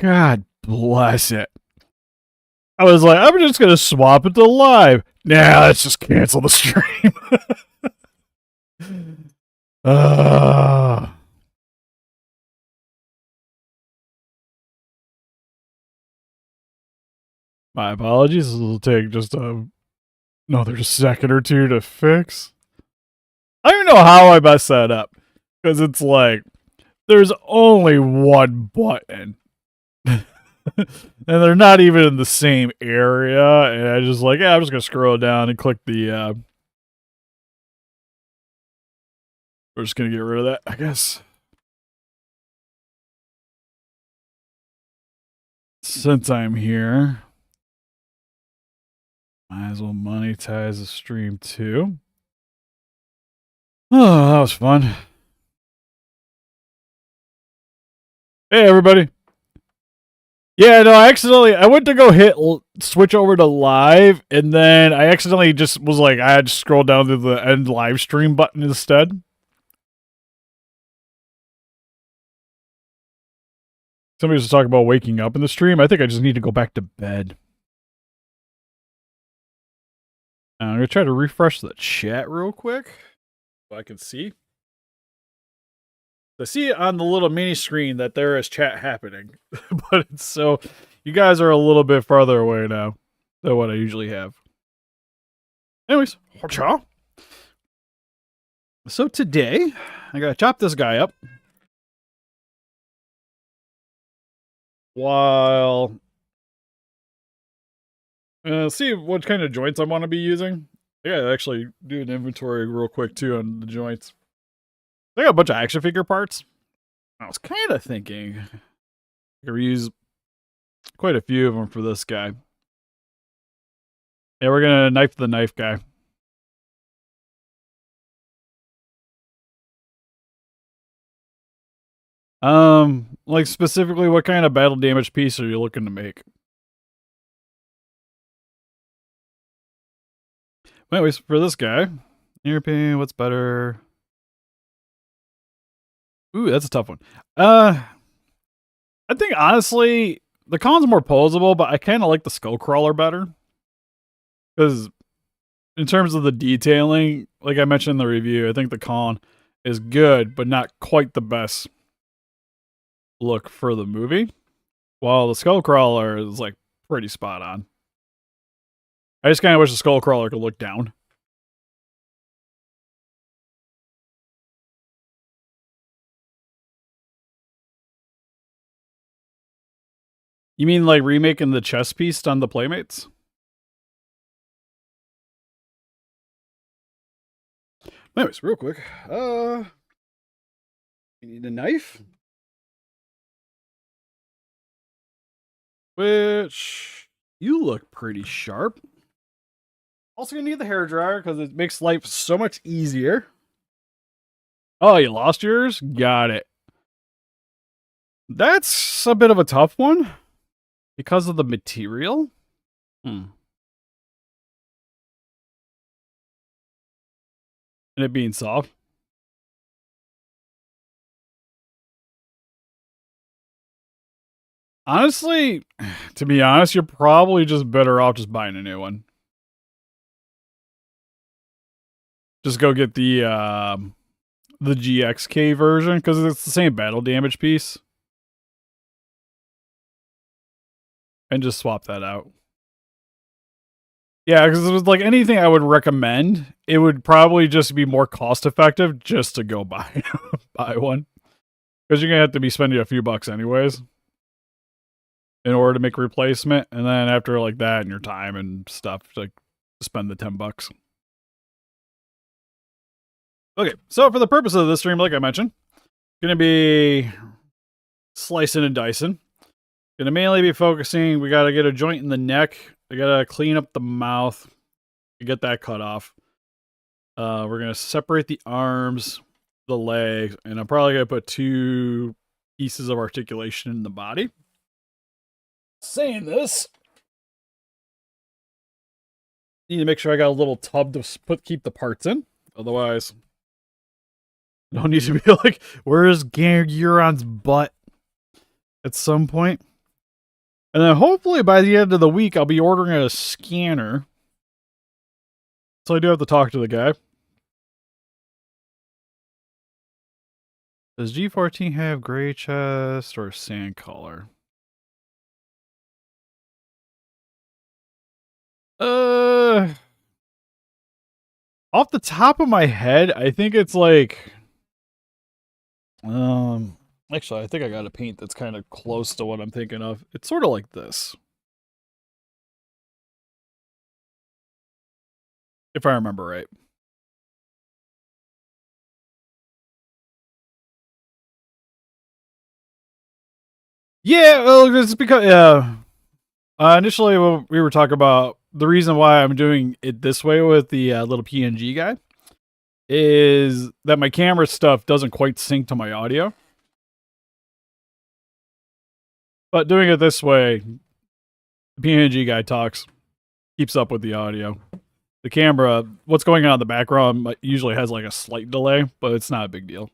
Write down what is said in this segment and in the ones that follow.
God bless it. I was like, I'm just gonna swap it to live. Nah, let's just cancel the stream. My apologies. This will take just another second or two to fix. I don't even know how I messed that up. Because it's like, there's only one button. And they're not even in the same area. And I just like, yeah, I'm just going to scroll down and click the... we're just going to get rid of that, I guess. Since I'm here, might as well monetize the stream too. Oh, that was fun. Hey, everybody. Yeah, no, I went to go switch over to live, and then I accidentally just was like, I had to scroll down to the end live stream button instead. Somebody was talking about waking up in the stream. I think I just need to go back to bed. I'm going to try to refresh the chat real quick so I can see. I see on the little mini screen that there is chat happening. But it's so... You guys are a little bit farther away now than what I usually have. Anyways. So today, I got to chop this guy up. While... see what kind of joints I want to be using. I gotta actually do an inventory real quick too on the joints. I got a bunch of action figure parts. I was kind of thinking I could reuse quite a few of them for this guy. Yeah, we're gonna knife the knife guy. Like specifically, what kind of battle damage piece are you looking to make? Anyways, for this guy, European, what's better? Ooh, that's a tough one. I think honestly, the Khan's more posable, but I kind of like the Skullcrawler better. Because in terms of the detailing, like I mentioned in the review, I think the Khan is good, but not quite the best look for the movie. While the Skullcrawler is like pretty spot on. I just kind of wish the Skullcrawler could look down. You mean like remaking the chest piece on the Playmates? Anyways, real quick. You need a knife? Which you look pretty sharp. Also gonna need the hairdryer because it makes life so much easier. Oh, you lost yours? Got it. That's a bit of a tough one. Because of the material? And it being soft. Honestly, to be honest, you're probably just better off just buying a new one. Just go get the GXK version, because it's the same battle damage piece. And just swap that out. Yeah, because it was like anything I would recommend, it would probably just be more cost effective just to go buy one. Because you're going to have to be spending a few bucks anyways. In order to make a replacement. And then after like that and your time and stuff, like spend the 10 bucks. Okay, so for the purpose of this stream, like I mentioned, going to be slicing and dicing. Going to mainly be focusing, we got to get a joint in the neck. We got to clean up the mouth to get that cut off. We're going to separate the arms, the legs, and I'm probably going to put 2 pieces of articulation in the body. Saying this, need to make sure I got a little tub to keep the parts in. Otherwise, I don't need to be like, where's Guiron's butt at some point? And then hopefully by the end of the week, I'll be ordering a scanner. So I do have to talk to the guy. Does G14 have gray chest or sand color? Off the top of my head, I think it's like, actually, I think I got a paint that's kind of close to what I'm thinking of. It's sort of like this, if I remember right. Yeah, well, it's because initially when we were talking about the reason why I'm doing it this way with the little PNG guy is that my camera stuff doesn't quite sync to my audio. But doing it this way, the PNG guy keeps up with the audio. The camera, what's going on in the background usually has like a slight delay, but it's not a big deal.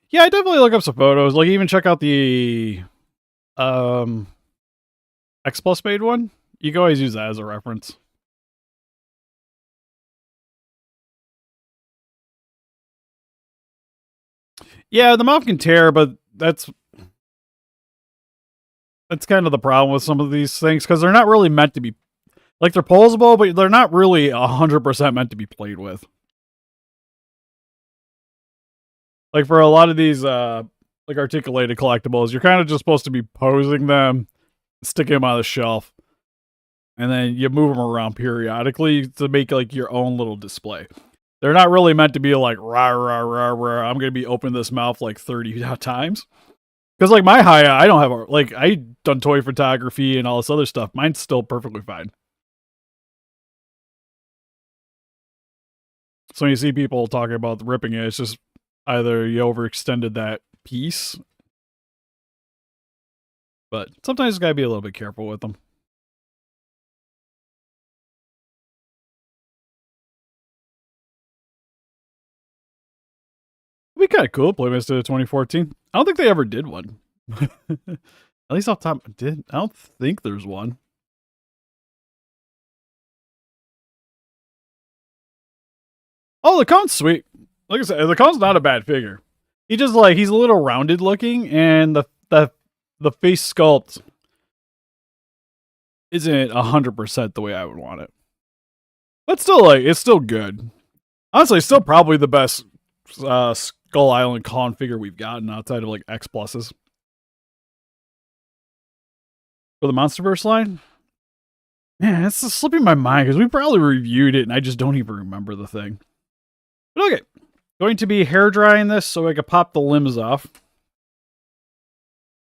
Yeah, I definitely look up some photos. Like even check out the X Plus made one. You can always use that as a reference. Yeah, the mouth can tear, but that's kind of the problem with some of these things because they're not really meant to be, like, they're posable, but they're not really 100% meant to be played with. Like for a lot of these like articulated collectibles, you're kind of just supposed to be posing them, sticking them on the shelf, and then you move them around periodically to make like your own little display. They're not really meant to be like rah rah rah rah. I'm gonna be opening this mouth like 30 times. Because like my I don't have like I done toy photography and all this other stuff. Mine's still perfectly fine. So when you see people talking about ripping it, it's just either you overextended that piece, but sometimes you gotta be a little bit careful with them. It'd be kind of cool to play Mr. 2014. I don't think they ever did one. At least off top, I don't think there's one. Oh, the cone's sweet. Like I said, the cone's not a bad figure. He just like he's a little rounded looking, and the face sculpt isn't 100% the way I would want it. But still, like it's still good. Honestly, it's still probably the best Skull Island con figure we've gotten outside of like X pluses. For the MonsterVerse line, man, it's just slipping my mind because we probably reviewed it and I just don't even remember the thing. But okay, going to be hair drying this so I can pop the limbs off.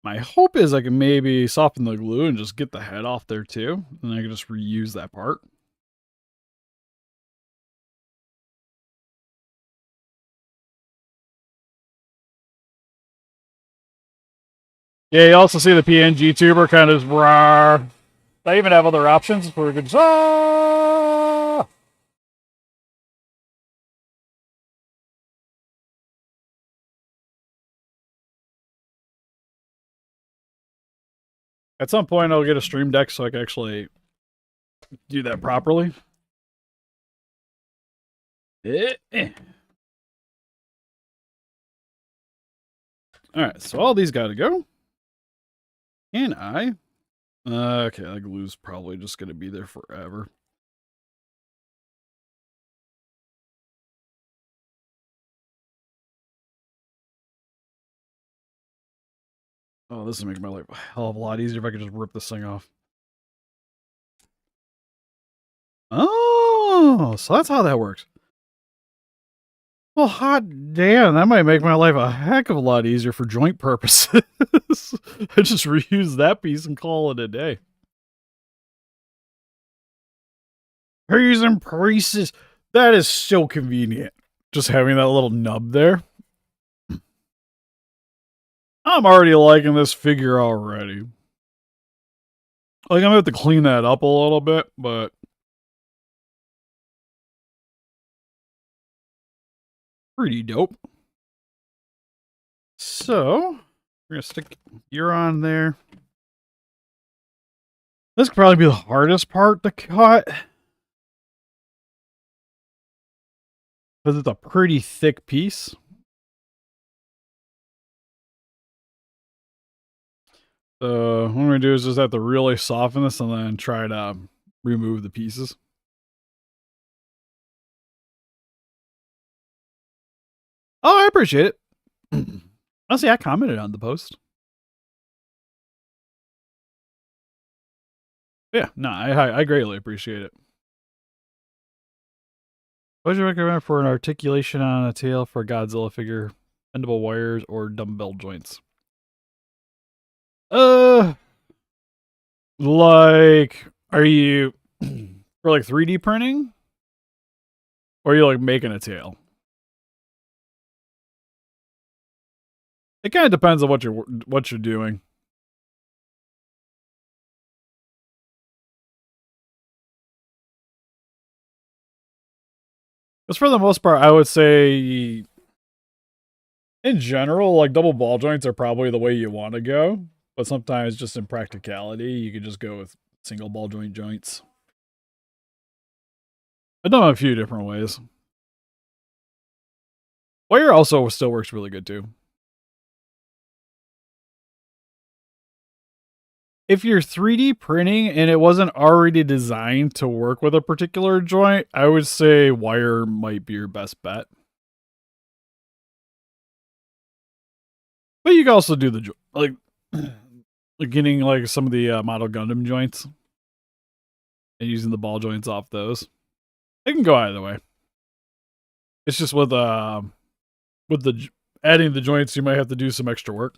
My hope is I can maybe soften the glue and just get the head off there too, and I can just reuse that part. Yeah, you also see the PNG tuber kind of raw. They even have other options where we could just At some point, I'll get a stream deck so I can actually do that properly. Alright, so all these gotta go. Can I? Okay, that glue's probably just gonna be there forever. Oh, this will make my life a hell of a lot easier if I could just rip this thing off. Oh, so that's how that works. Well, hot damn, that might make my life a heck of a lot easier for joint purposes. I just reuse that piece and call it a day. P's and prices. That is so convenient. Just having that little nub there. I'm already liking this figure already. Like, I'm gonna have to clean that up a little bit, but pretty dope. So we're gonna stick Guiron there. This could probably be the hardest part to cut, because it's a pretty thick piece. So what I'm gonna do is just have to really soften this and then try to remove the pieces. Oh, I appreciate it. Honestly, I commented on the post. Yeah, no, I greatly appreciate it. What would you recommend for an articulation on a tail for a Godzilla figure? Bendable wires or dumbbell joints? Like, are you for like 3D printing? Or are you like making a tail? It kind of depends on what you're doing. Because for the most part, I would say, in general, like double ball joints are probably the way you want to go. But sometimes, just in practicality, you could just go with single ball joints. I've done it a few different ways. Wire also still works really good too. If you're 3D printing and it wasn't already designed to work with a particular joint, I would say wire might be your best bet. But you can also do the like getting like some of the model Gundam joints and using the ball joints off those. It can go either way. It's just with the adding the joints, you might have to do some extra work.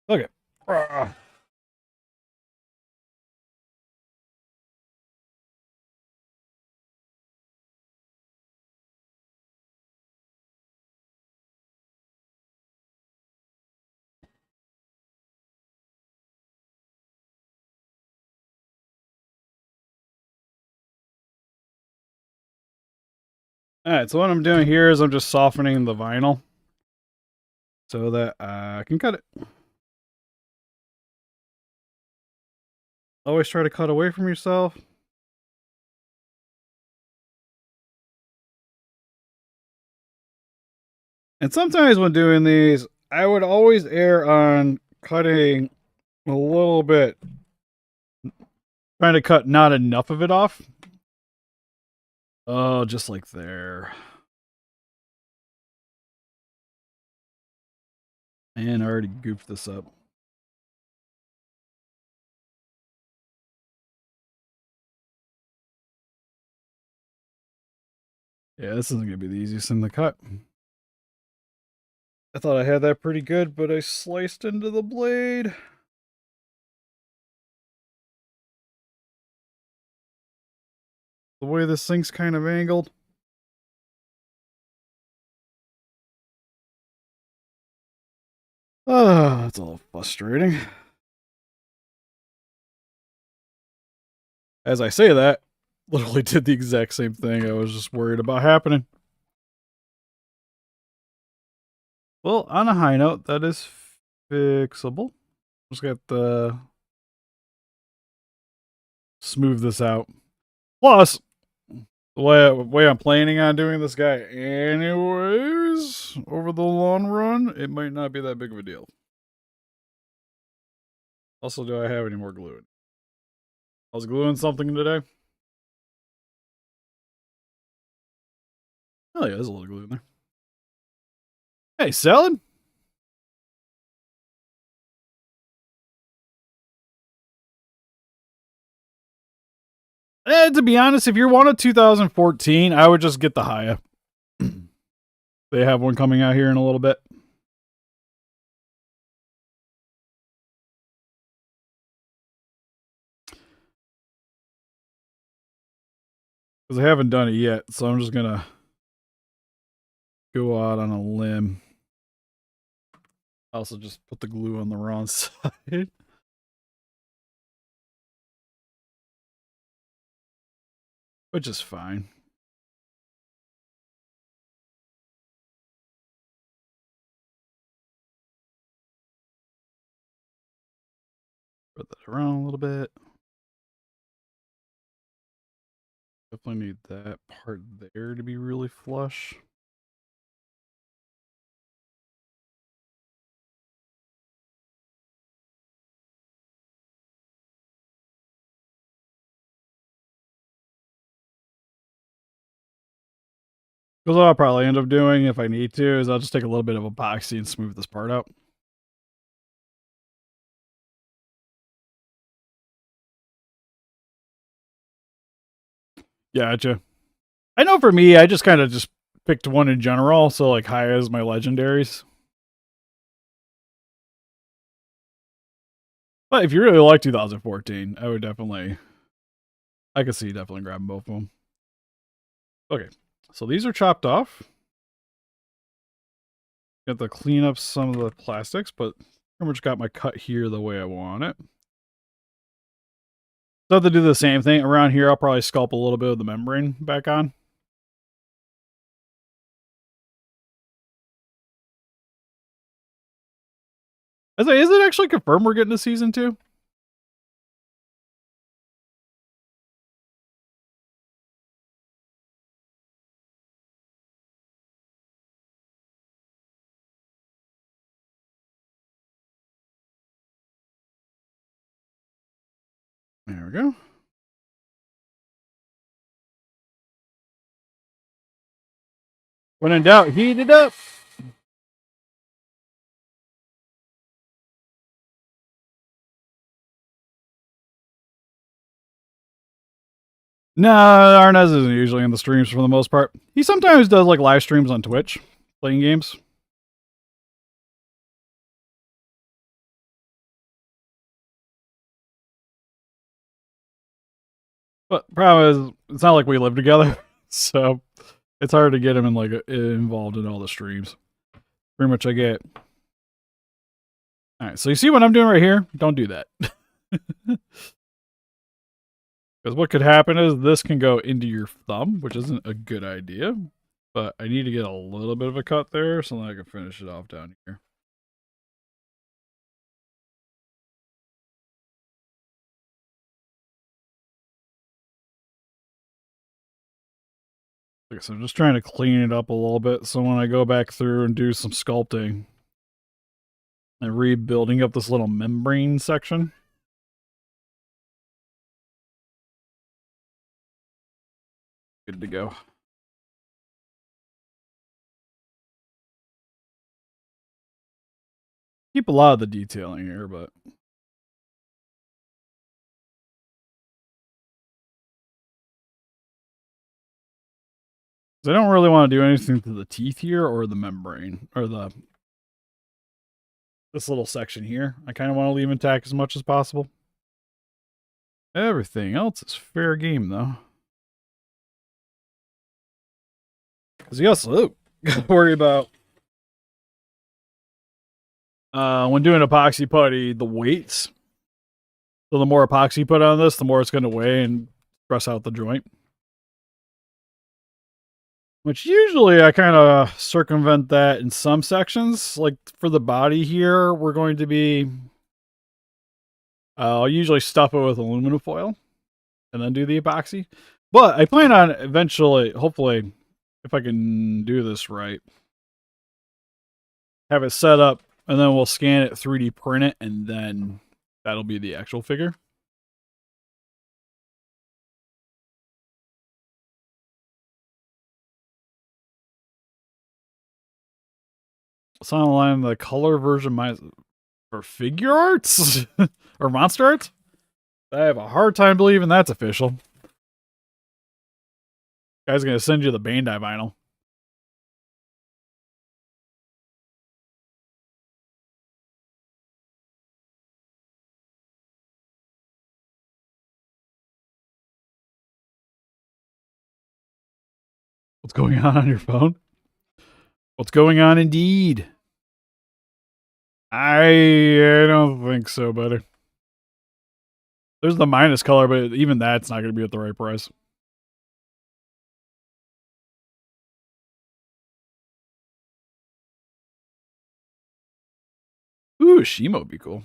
Okay. Alright, so what I'm doing here is I'm just softening the vinyl so that I can cut it. Always try to cut away from yourself. And sometimes when doing these, I would always err on cutting a little bit, trying to cut not enough of it off. Oh, just like there. And I already goofed this up. Yeah, this isn't going to be the easiest thing to cut. I thought I had that pretty good, but I sliced into the blade. The way this thing's kind of angled. Oh, that's a little frustrating. As I say that, literally did the exact same thing I was just worried about happening. Well, on a high note, that is fixable. Just got to smooth this out. Plus, the way I'm planning on doing this guy anyways, over the long run, it might not be that big of a deal. Also, do I have any more glue? I was gluing something today. Oh yeah, there's a little glue in there. Hey, salad? To be honest, if you're one of 2014, I would just get the Haya. They have one coming out here in a little bit. Because I haven't done it yet, so I'm just gonna go out on a limb. I also just put the glue on the wrong side. Which is fine. Spread that around a little bit. Definitely need that part there to be really flush. Because what I'll probably end up doing if I need to is I'll just take a little bit of epoxy and smooth this part out. Gotcha. I know for me, I just kind of just picked one in general, so like high as my legendaries. But if you really like 2014, I would definitely, I could see definitely grabbing both of them. Okay, so these are chopped off. Got to clean up some of the plastics, but pretty much got my cut here the way I want it. So I have to do the same thing. Around here, I'll probably sculpt a little bit of the membrane back on. Is it actually confirmed we're getting a season 2? There we go. When in doubt, heat it up. No, Arnez isn't usually in the streams for the most part. He sometimes does like live streams on Twitch, playing games. But problem is, it's not like we live together, so it's hard to get him in like involved in all the streams. Pretty much, I get. All right, so you see what I'm doing right here? Don't do that. Because what could happen is this can go into your thumb, which isn't a good idea. But I need to get a little bit of a cut there so that I can finish it off down here. Like I said, I'm just trying to clean it up a little bit so when I go back through and do some sculpting and rebuilding up this little membrane section. Good to go. Keep a lot of the detailing here, but I don't really want to do anything to the teeth here or the membrane or this little section here. I kind of want to leave intact as much as possible. Everything else is fair game though. Because you also gotta worry about when doing epoxy putty, the weights. So the more epoxy you put on this, the more it's going to weigh and press out the joint. Which usually I kind of circumvent that in some sections. Like for the body here, we're going to be... I'll usually stuff it with aluminum foil and then do the epoxy. But I plan on eventually, hopefully, if I can do this right, have it set up and then we'll scan it, 3D print it, and then that'll be the actual figure. It's on the line the color version for figure arts or MonsterArts. I have a hard time believing that's official. Guy's gonna send you the Bandai vinyl. What's going on your phone? What's going on indeed? I don't think so, buddy. There's the minus color, but even that's not going to be at the right price. Ooh, Shimo would be cool.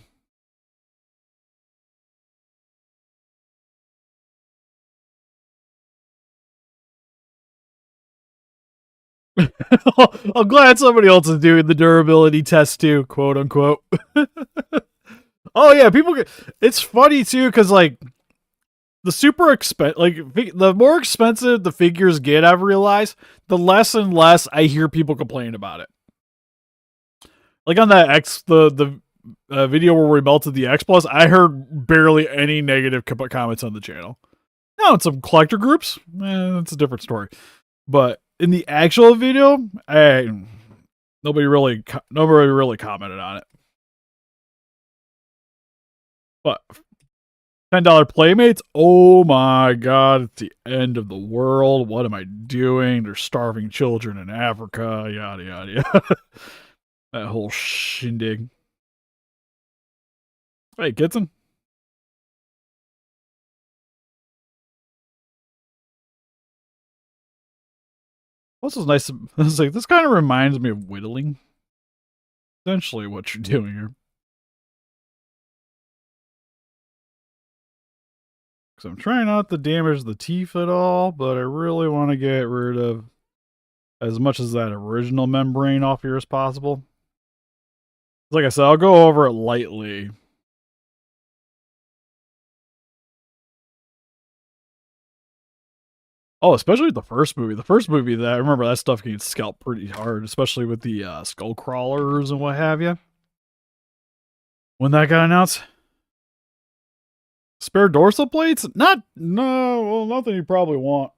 I'm glad somebody else is doing the durability test too, quote unquote. Oh yeah, people get. It's funny too because like the the more expensive the figures get, I've realized, the less and less I hear people complain about it. Like on that the video where we melted the X Plus, I heard barely any negative comments on the channel. Now in some collector groups, it's a different story. But in the actual video, nobody really commented on it. But $10 Playmates, oh my god, it's the end of the world. What am I doing? There's starving children in Africa, yada yada yada. That whole shindig. Hey, Kitson. Also, nice. I was like, this kind of reminds me of whittling. Essentially, what you're doing here. Because I'm trying not to damage the teeth at all, but I really want to get rid of as much as that original membrane off here as possible. Like I said, I'll go over it lightly. Oh, especially the first movie. The first movie, that I remember that stuff can scalp pretty hard, especially with the skull crawlers and what have you. When that got announced, spare dorsal plates? Nothing you probably want.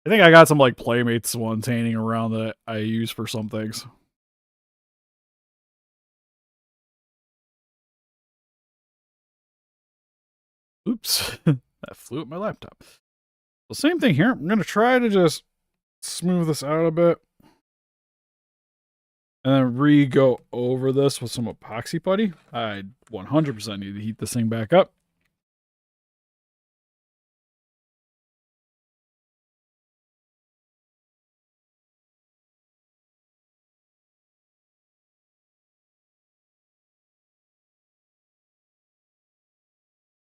I think I got some like Playmates ones hanging around that I use for some things. Oops, that flew at my laptop. The same thing here. I'm gonna try to just smooth this out a bit. And then go over this with some epoxy putty. I 100% need to heat this thing back up.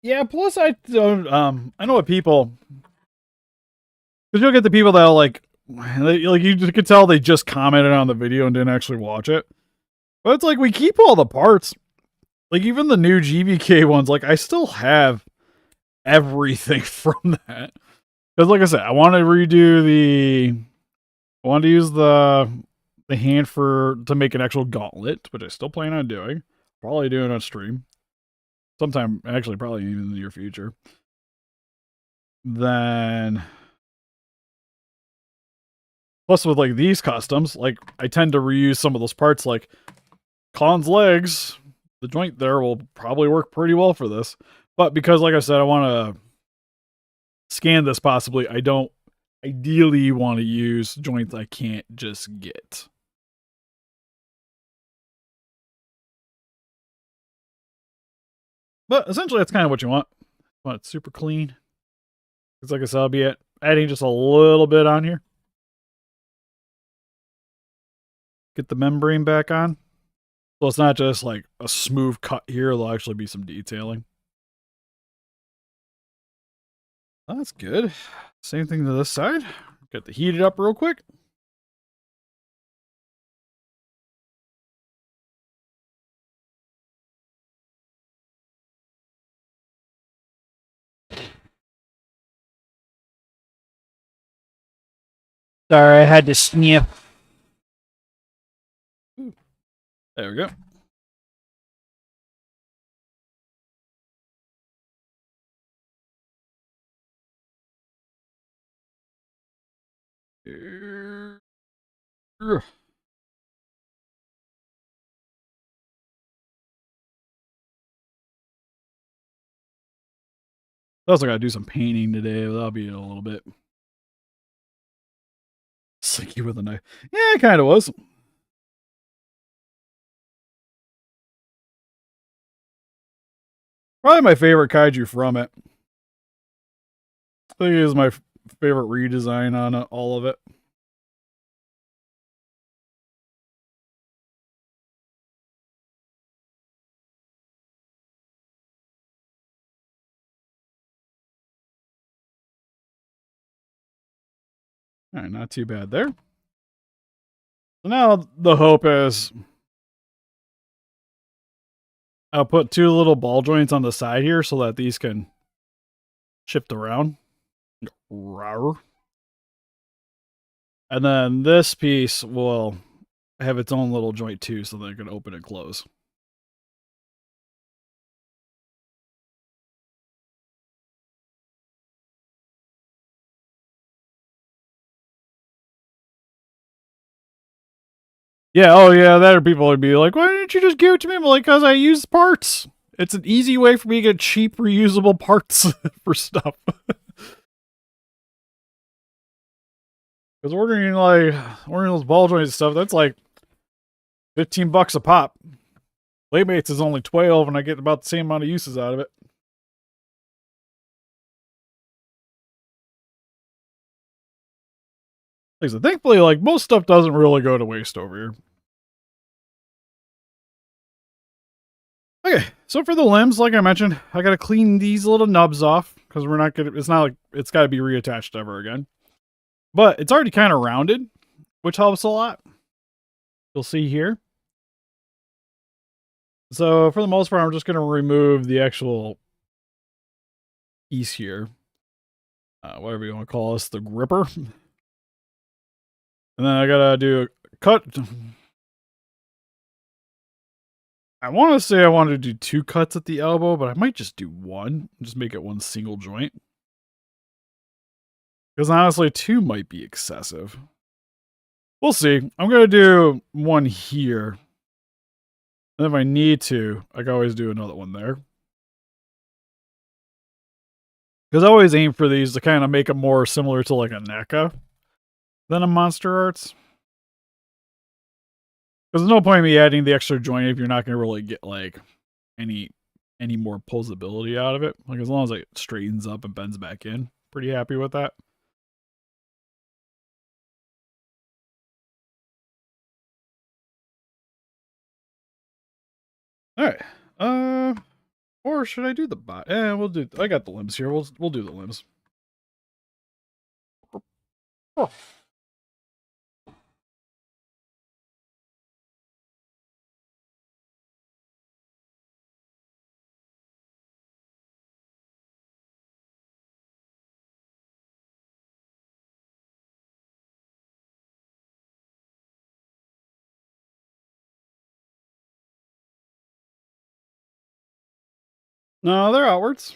Yeah, plus I don't I know what people, because you'll get the people that'll like you could tell they just commented on the video and didn't actually watch it. But it's like we keep all the parts. Like even the new GVK ones, like I still have everything from that. Because like I said, I want to use the hand to make an actual gauntlet, which I still plan on doing. Probably doing on stream. Sometime, actually, probably even in the near future. Then, plus with like these customs, like I tend to reuse some of those parts, like Khan's legs. The joint there will probably work pretty well for this. But because, like I said, I want to scan this possibly, I don't ideally want to use joints I can't just get. But essentially, that's kind of what you want. You want it super clean. Because, like I said, I'll be adding just a little bit on here. Get the membrane back on. So it's not just like a smooth cut here. There'll actually be some detailing. Oh, that's good. Same thing to this side. Get the heated up real quick. Sorry, I had to sniff. There we go. I also gotta do some painting today. That'll be in a little bit. Slinky with a knife. Yeah, it kind of was. Probably my favorite kaiju from it. I think it is my favorite redesign on all of it. All right, not too bad there. So now the hope is I'll put two little ball joints on the side here so that these can shift around. Rawr. And then this piece will have its own little joint too, so that it can open and close. Yeah, oh yeah, that people would be like, why didn't you just give it to me? I'm like, because I use parts. It's an easy way for me to get cheap, reusable parts for stuff. Because ordering those ball joints and stuff, that's like $15 a pop. Playmates is only 12, and I get about the same amount of uses out of it. Like I said, thankfully, like most stuff doesn't really go to waste over here. Okay, so for the limbs, like I mentioned, I gotta clean these little nubs off because we're not gonna. It's not like it's got to be reattached ever again. But it's already kind of rounded, which helps a lot. You'll see here. So for the most part, I'm just gonna remove the actual piece here, whatever you want to call this, the gripper. And then I gotta do a cut. I want to say I want to do 2 cuts at the elbow, but I might just do 1. Just make it one single joint. Because honestly, 2 might be excessive. We'll see. I'm going to do 1 here. And if I need to, I can always do another one there. Because I always aim for these to kind of make them more similar to like a NECA than a MonsterArts. Because there's no point in me adding the extra joint if you're not going to really get like any more posability out of it. Like as long as it straightens up and bends back in. Pretty happy with that. Alright. Or should I do the bot? We'll do. I got the limbs here. We'll do the limbs. Oh. No, they're outwards.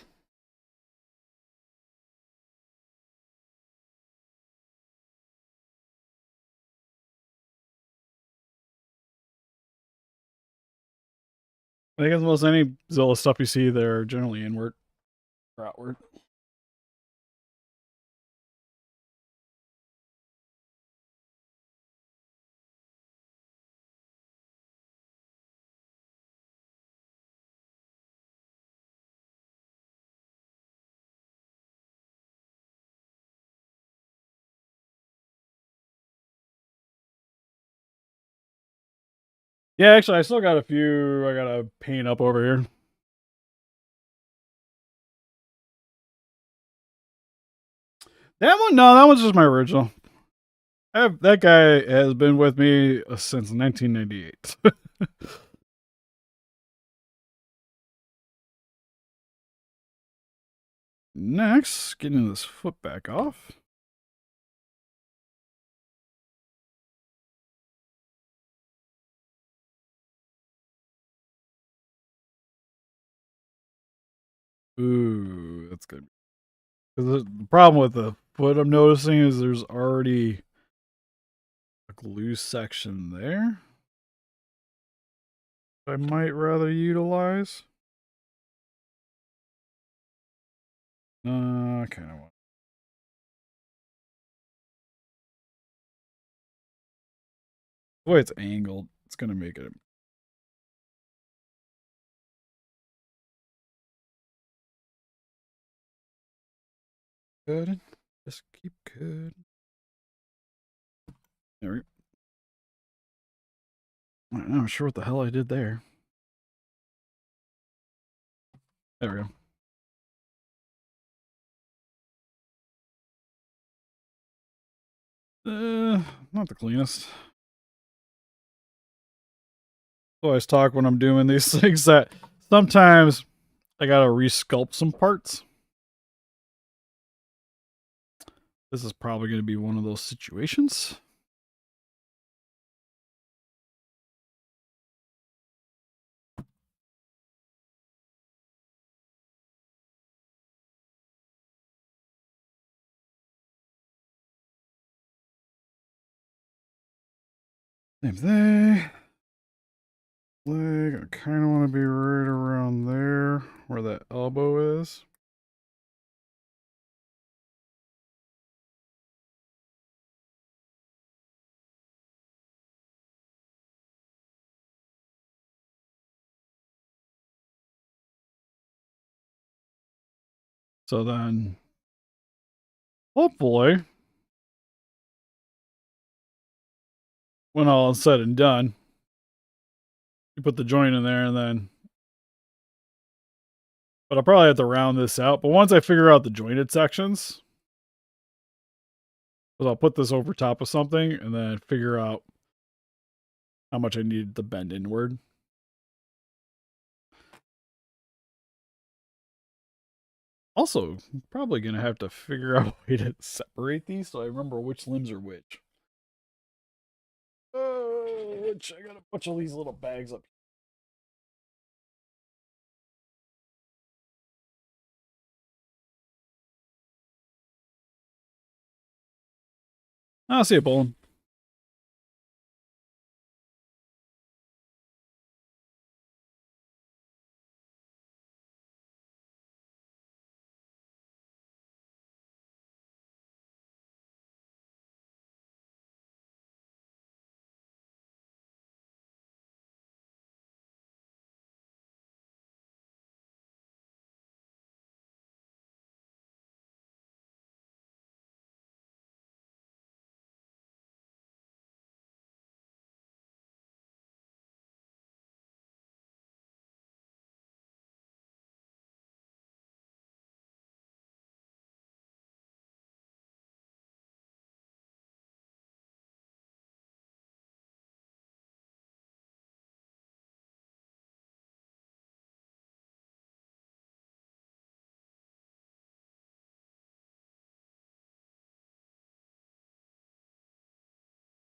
I think almost any Zilla stuff you see, they're generally inward or outward. Yeah, actually, I still got a few I gotta paint up over here. That one, no, that one's just my original. That guy has been with me since 1998. Next, getting this foot back off. Ooh, that's good. Because the problem with the foot I'm noticing is there's already a glue section there. I might rather utilize. I kind of want. The way it's angled, it's gonna make it. Good. Just keep good. There we go. I'm not sure what the hell I did there. There we go. Not the cleanest. I always talk when I'm doing these things that sometimes I gotta resculpt some parts. This is probably going to be one of those situations. Same thing. Leg, I kind of want to be right around there where that elbow is. So then, hopefully, when all is said and done, you put the joint in there and then, but I'll probably have to round this out. But once I figure out the jointed sections, I'll put this over top of something and then figure out how much I need to bend inward. Also, probably going to have to figure out a way to separate these so I remember which limbs are which. Which I got a bunch of these little bags up. I'll see it bowling.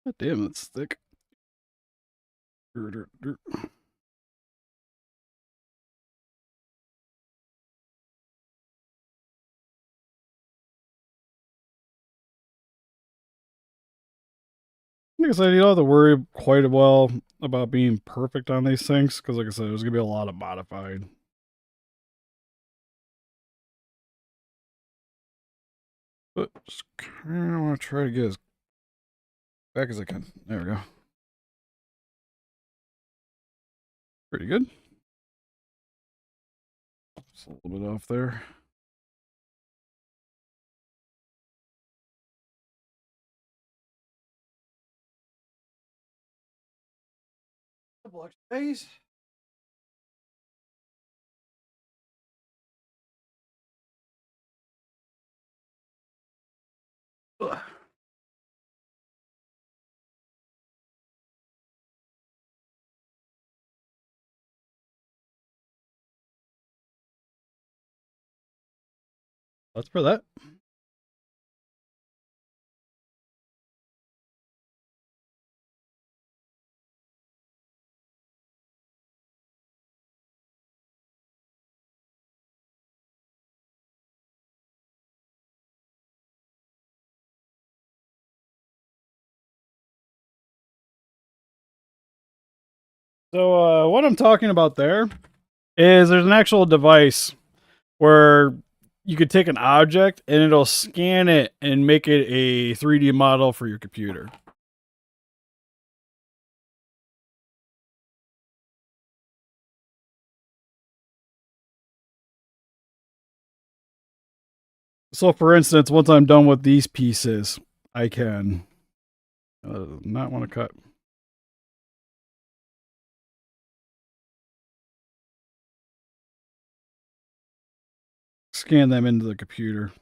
God damn, that's thick. Like I said, you don't have to worry quite well about being perfect on these things because, like I said, there's gonna be a lot of modified. But just kind of want to try to get as back as I can. There we go. Pretty good. Just a little bit off there. Couple extra days. Ugh. That's for that. So what I'm talking about there is there's an actual device where you could take an object and it'll scan it and make it a 3D model for your computer. So, for instance, once I'm done with these pieces, I can not want to cut. Scan them into the computer.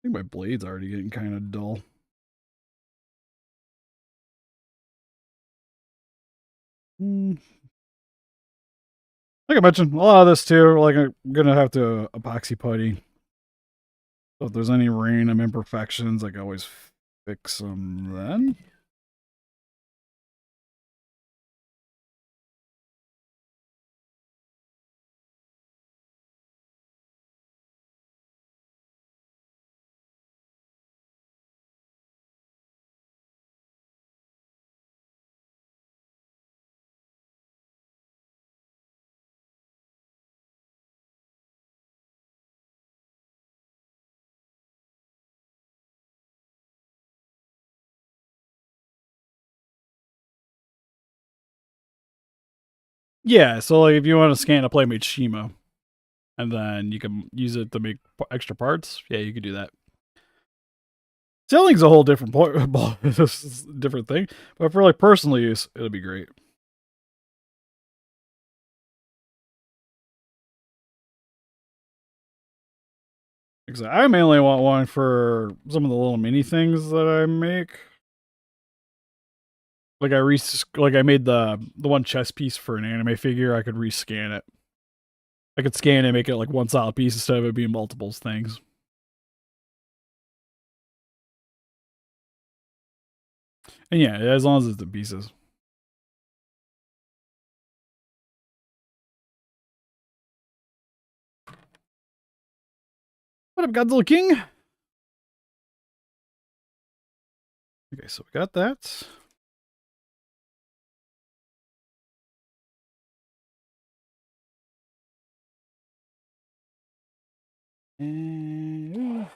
think my blade's already getting kind of dull. Like I mentioned, a lot of this too, like I'm gonna have to epoxy putty. So if there's any random imperfections, I can always fix them then. Yeah, so like if you want to scan a Playmate Shimo, and then you can use it to make extra parts, yeah, you could do that. Selling's a whole different point, different thing, but for like personal use, it'll be great. Because I mainly want one for some of the little mini things that I make. Like I made the one chess piece for an anime figure. I could rescan it. I could scan it and make it like one solid piece instead of it being multiples things. And yeah, as long as it's the pieces. What up, Godzilla King? Okay, so we got that. And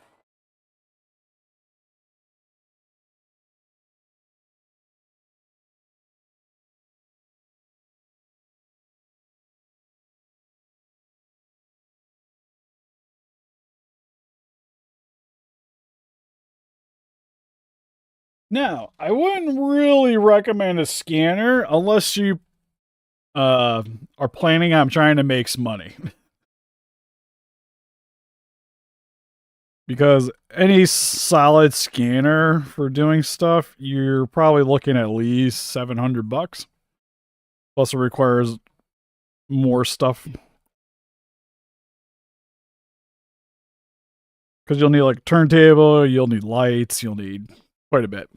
now, I wouldn't really recommend a scanner unless you are planning on trying to make some money. Because any solid scanner for doing stuff, you're probably looking at least $700. Plus, it requires more stuff. Because you'll need like a turntable, you'll need lights, you'll need quite a bit.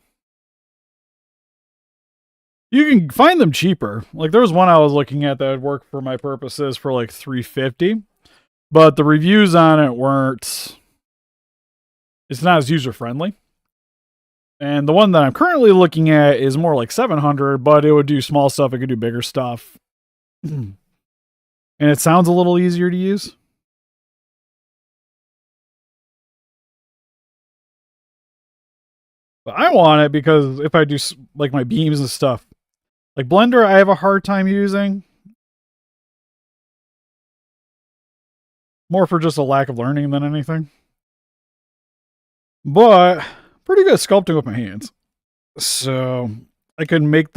You can find them cheaper. Like there was one I was looking at that would work for my purposes for like $350, but the reviews on it weren't. It's not as user friendly. And the one that I'm currently looking at is more like $700, but it would do small stuff. It could do bigger stuff, and it sounds a little easier to use. But I want it because if I do like my beams and stuff, like Blender, I have a hard time using. More for just a lack of learning than anything. But pretty good at sculpting with my hands. So I can make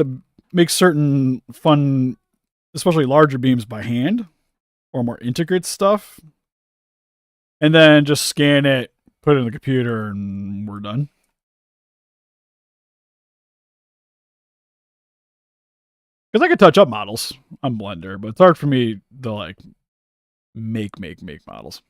certain fun, especially larger beams by hand or more intricate stuff. And then just scan it, put it in the computer, and we're done. Because I could touch up models on Blender, but it's hard for me to like make models.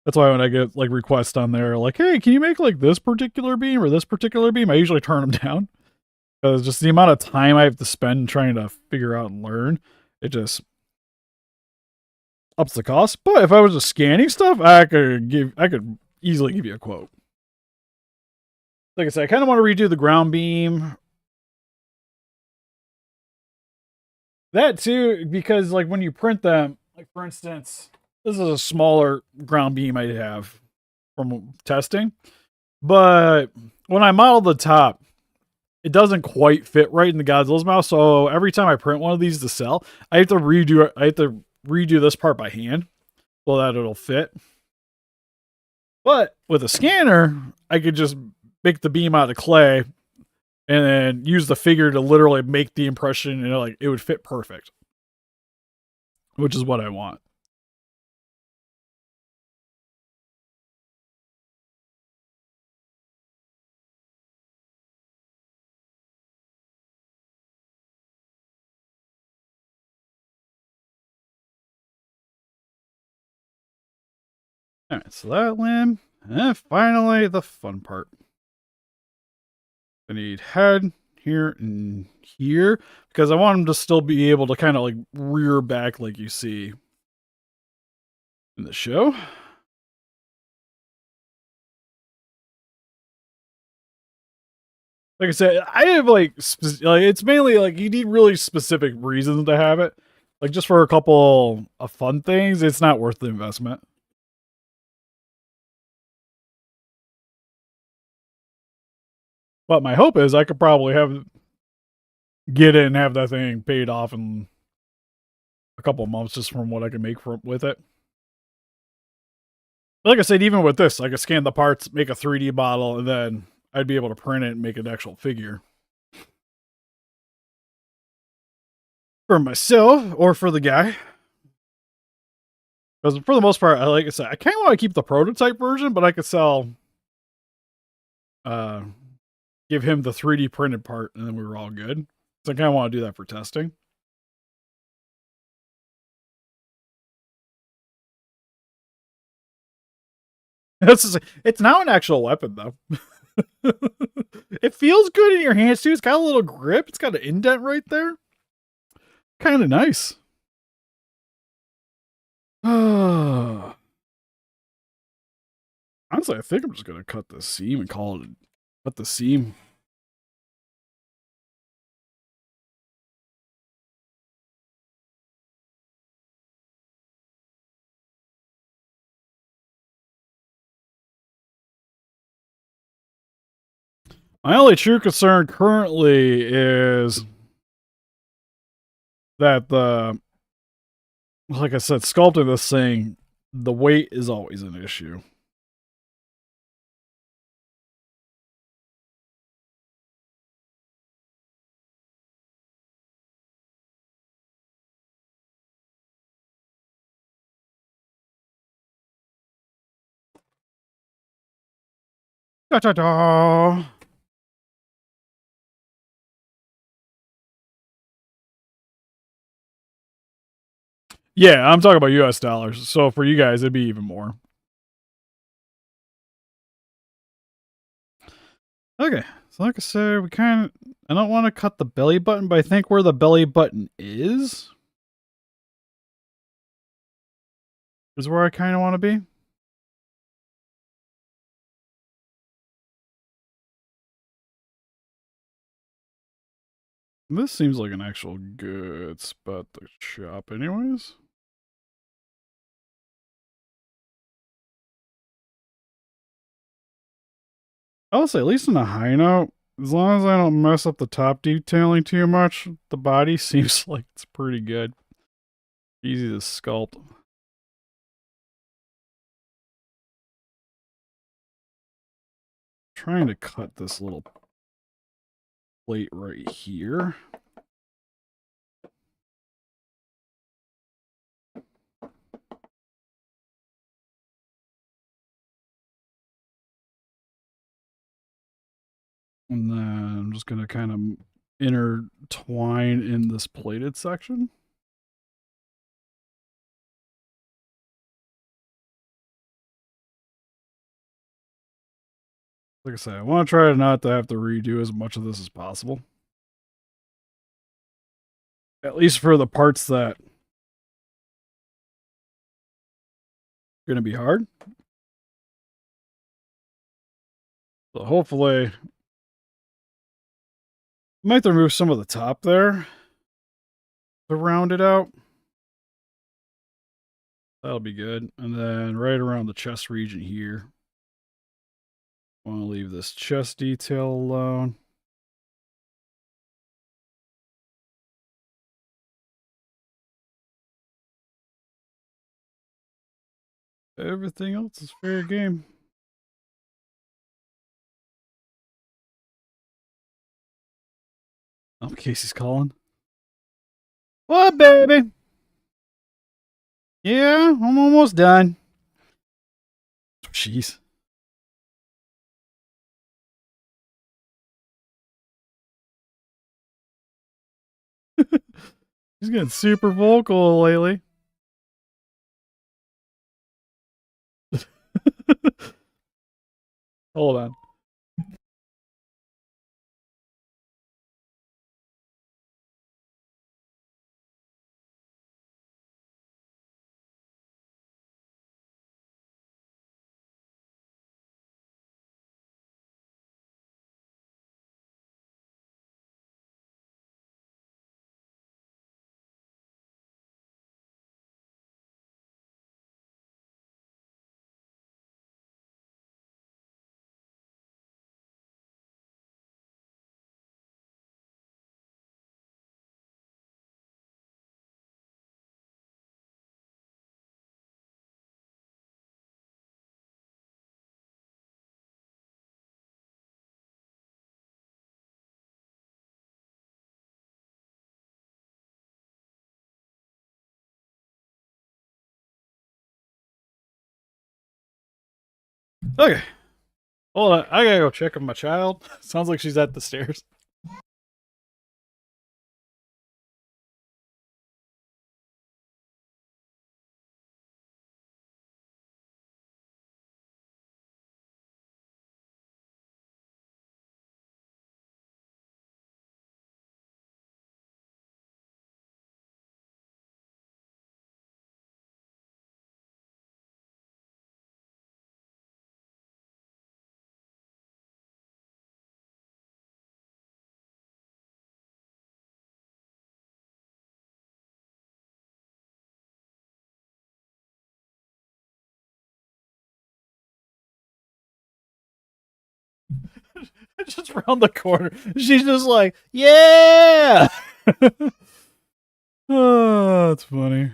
That's why when I get like requests on there, like, hey, can you make like this particular beam or this particular beam? I usually turn them down. Because just the amount of time I have to spend trying to figure out and learn, it just ups the cost. But if I was just scanning stuff, I could easily give you a quote. Like I said, I kind of want to redo the ground beam. That too, because like when you print them, like for instance, this is a smaller ground beam I have from testing. But when I model the top, it doesn't quite fit right in the Godzilla's mouth. So every time I print one of these to sell, I have to redo it. I have to redo this part by hand so that it'll fit. But with a scanner, I could just make the beam out of clay and then use the figure to literally make the impression, and like it would fit perfect, which is what I want. Alright, so that limb. And finally, the fun part. I need head here and here because I want him to still be able to kind of like rear back like you see in the show. Like I said, I have like it's mainly like you need really specific reasons to have it. Like just for a couple of fun things, it's not worth the investment. But my hope is I could probably get it and have that thing paid off in a couple of months just from what I can make with it. Like I said, even with this, I could scan the parts, make a 3D model, and then I'd be able to print it and make an actual figure. For myself or for the guy. Because for the most part, like I said, I kind of want to keep the prototype version, but I could sell, give him the 3D printed part, and then we were all good. So I kind of want to do that for testing. It's now an actual weapon, though. It feels good in your hands, too. It's got a little grip. It's got an indent right there. Kind of nice. Honestly, I think I'm just going to cut the seam and call it. Cut the seam. My only true concern currently is that like I said, sculpting this thing, the weight is always an issue. Da da da. Yeah, I'm talking about US dollars. So for you guys, it'd be even more. Okay. So like I said, I don't want to cut the belly button, but I think where the belly button is where I kind of want to be. This seems like an actual good spot to chop anyways. I'll say, at least in a high note, as long as I don't mess up the top detailing too much, the body seems like it's pretty good. Easy to sculpt. Trying to cut this little plate right here. And then I'm just going to kind of intertwine in this plated section. Like I said, I want to try not to have to redo as much of this as possible. At least for the parts that are going to be hard. So hopefully, I might remove some of the top there to round it out. That'll be good. And then right around the chest region here, I want to leave this chest detail alone. Everything else is fair game. Oh, Casey's calling. What, baby? Yeah, I'm almost done. Jeez. He's getting super vocal lately. Hold on. Okay. Hold on. I gotta go check on my child. Sounds like she's at the stairs. Just around the corner. She's just like, yeah. Oh, that's funny.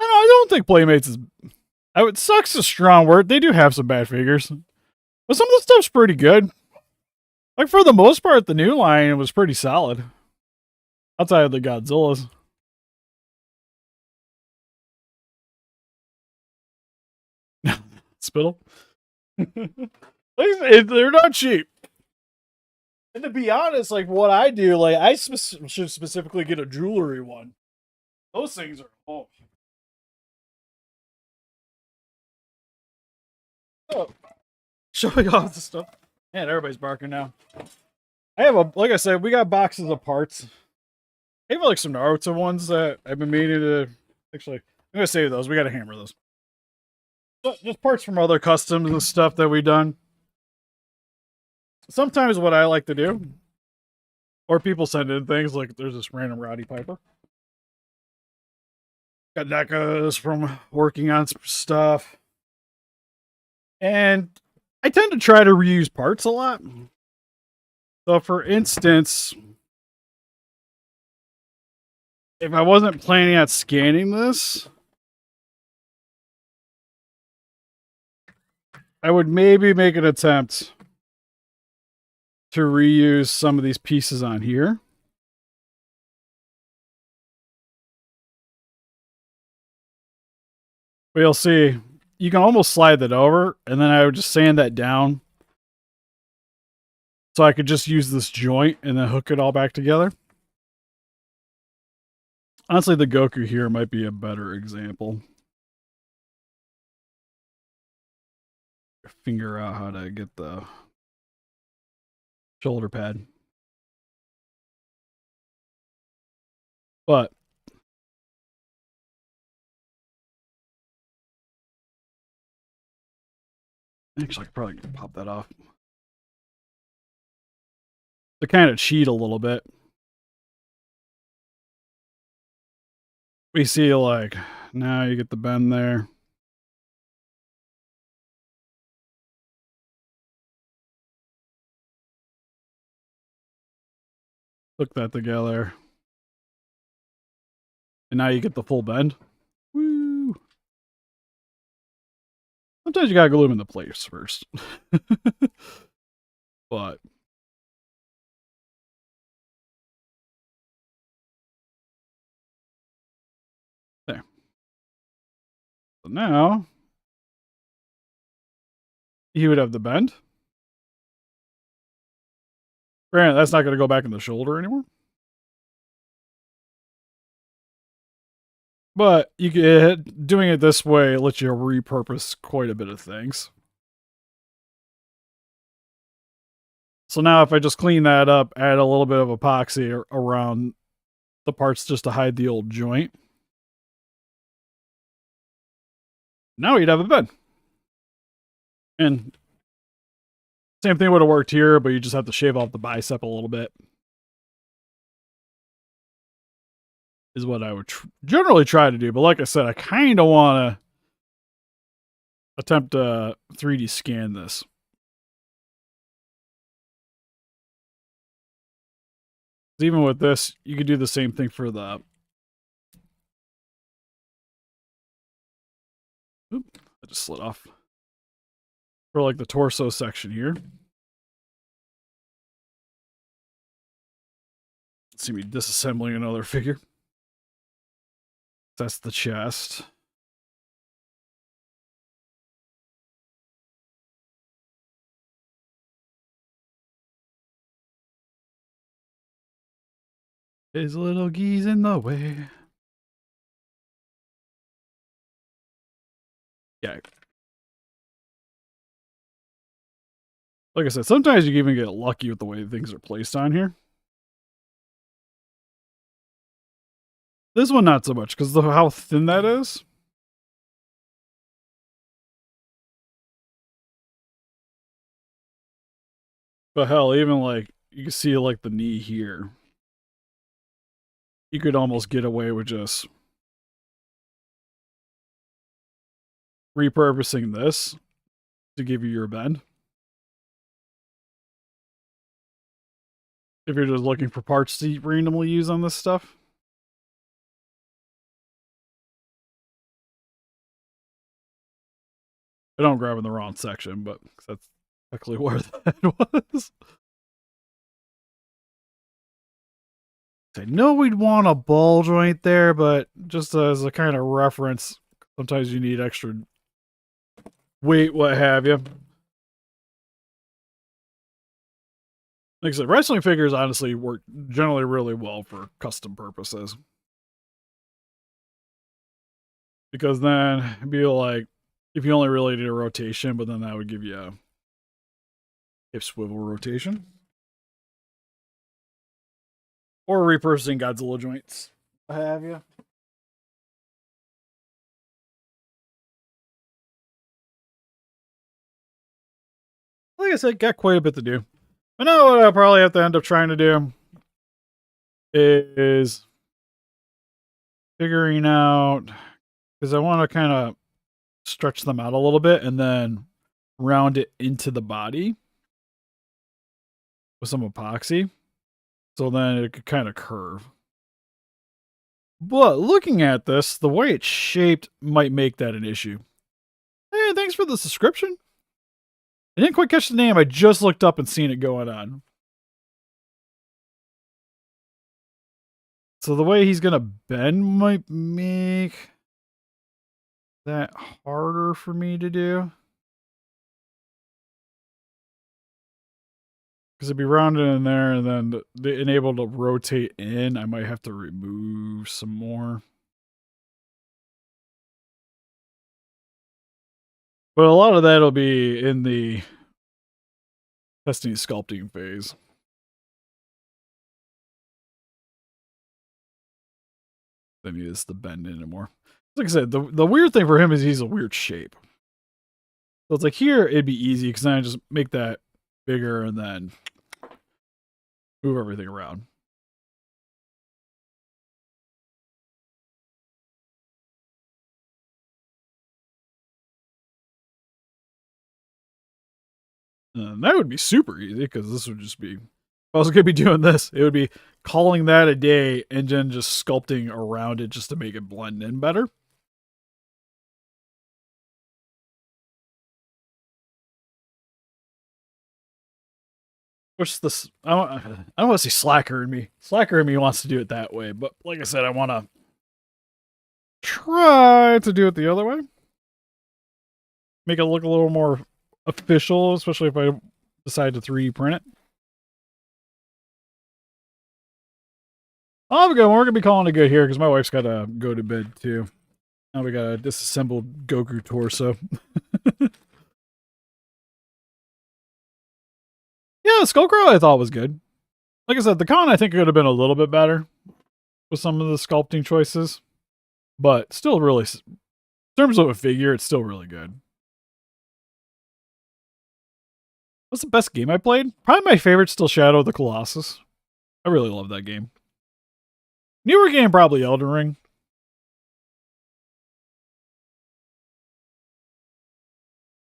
I don't think Playmates is. I would sucks a strong word. They do have some bad figures, but some of the stuff's pretty good. Like for the most part, the new line was pretty solid. Outside of the Godzillas. Spittle. They're not cheap. And to be honest, like what I do, like I should specifically get a jewelry one. Those things are oh. Showing off the stuff. Man, everybody's barking now. I have like I said, we got boxes of parts. I have like some Naruto ones that I've been meaning to. Actually, I'm gonna save those. We gotta hammer those. But just parts from other customs and stuff that we've done. Sometimes what I like to do, or people send in things like there's this random Roddy Piper. Got NECAs from working on stuff. And I tend to try to reuse parts a lot. So, for instance, if I wasn't planning on scanning this, I would maybe make an attempt to reuse some of these pieces on here. But you'll see, you can almost slide that over, and then I would just sand that down. So I could just use this joint and then hook it all back together. Honestly, the Goku here might be a better example. Figure out how to get the shoulder pad. But actually, I could probably pop that off to kind of cheat a little bit. We see like now you get the bend there. Hook that together. And now you get the full bend. Woo! Sometimes you gotta glue them into place first. But there. So now you would have the bend. Granted, that's not going to go back in the shoulder anymore. But you get doing it this way lets you repurpose quite a bit of things. So now if I just clean that up, add a little bit of epoxy around the parts just to hide the old joint. Now you'd have a bed. And same thing would have worked here, but you just have to shave off the bicep a little bit. Is what I would generally try to do. But like I said, I kind of want to attempt to 3D scan this. Even with this, you could do the same thing for the... Oop, I just slid off. For like the torso section here. Let's see me disassembling another figure. That's the chest. His little geese in the way. Yeah. Like I said, sometimes you can even get lucky with the way things are placed on here. This one, not so much, because of how thin that is. But hell, even like, you can see like the knee here. You could almost get away with just repurposing this to give you your bend. If you're just looking for parts to randomly use on this stuff. I don't grab in the wrong section, but that's actually where that was. I know we'd want a ball joint there, but just as a kind of reference, sometimes you need extra weight, what have you. Like I said, wrestling figures honestly work generally really well for custom purposes. Because then it'd be like, if you only really did a rotation, but then that would give you a hip swivel rotation. Or repurposing Godzilla joints. What have you? Like I said, got quite a bit to do. I know what I'll probably have to end up trying to do is figuring out, because I want to kind of stretch them out a little bit and then round it into the body with some epoxy. So then it could kind of curve. But looking at this, the way it's shaped might make that an issue. Hey, thanks for the subscription. I didn't quite catch the name. I just looked up and seen it going on. So the way he's going to bend might make that harder for me to do. Because it'd be rounded in there, and then the enable to rotate in, I might have to remove some more. But a lot of that'll be in the testing sculpting phase. Then he is the bend in anymore. Like I said, the weird thing for him is he's a weird shape. So it's like here, it'd be easy because then I just make that bigger and then move everything around. And that would be super easy because this would just be, if I was going to be doing this, it would be calling that a day and then just sculpting around it just to make it blend in better. Which this, I don't want to say slacker in me. Slacker in me wants to do it that way, but like I said, I want to try to do it the other way. Make it look a little more official, especially if I decide to 3D print it. Oh, we're going to be calling it good here because my wife's got to go to bed too. Now we got a disassembled Goku torso. Yeah, the Skullcrow I thought was good. Like I said, the con I think could have been a little bit better with some of the sculpting choices. But still really, in terms of a figure, it's still really good. What's the best game I played? Probably my favorite's still Shadow of the Colossus. I really love that game. Newer game, probably Elden Ring.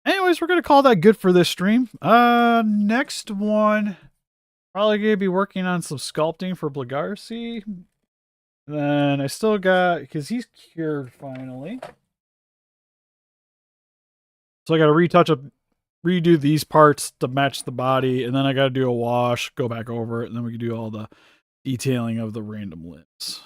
Anyways, we're going to call that good for this stream. Next one, probably going to be working on some sculpting for Blagarcy. Then I still got, because he's cured finally. So I got to redo these parts to match the body, and then I got to do a wash, go back over it, and then we can do all the detailing of the random limbs.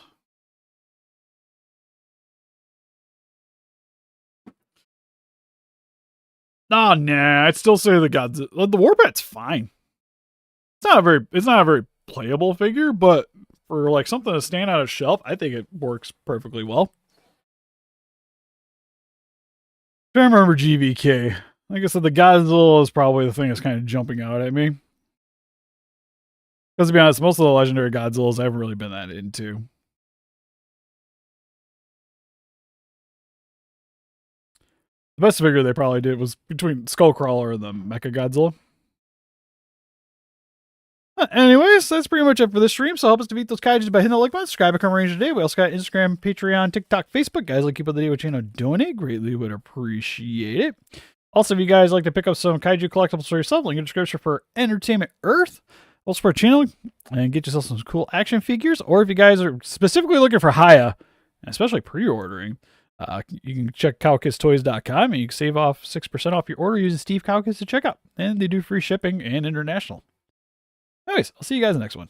Oh, nah, I'd still say the Godzilla. The Warband's fine. It's not a very playable figure, but for like something to stand on a shelf, I think it works perfectly well. I remember GVK. Like I said, the Godzilla is probably the thing that's kind of jumping out at me. Because to be honest, most of the legendary Godzillas I haven't really been that into. The best figure they probably did was between Skullcrawler and the Mecha Godzilla. Anyways, that's pretty much it for this stream. So help us defeat those kaijus by hitting the like button, subscribe, become a ranger today. We also got Instagram, Patreon, TikTok, Facebook. Guys, like keep up the day with channel, donate. Greatly would appreciate it. Also, if you guys like to pick up some kaiju collectibles for yourself, link in the description for Entertainment Earth. Also for our channel and get yourself some cool action figures. Or if you guys are specifically looking for Haya, especially pre-ordering, you can check cowkisstoys.com and you can save off 6% off your order using Steve Cowkis to check out. And they do free shipping and international. Anyways, I'll see you guys in the next one.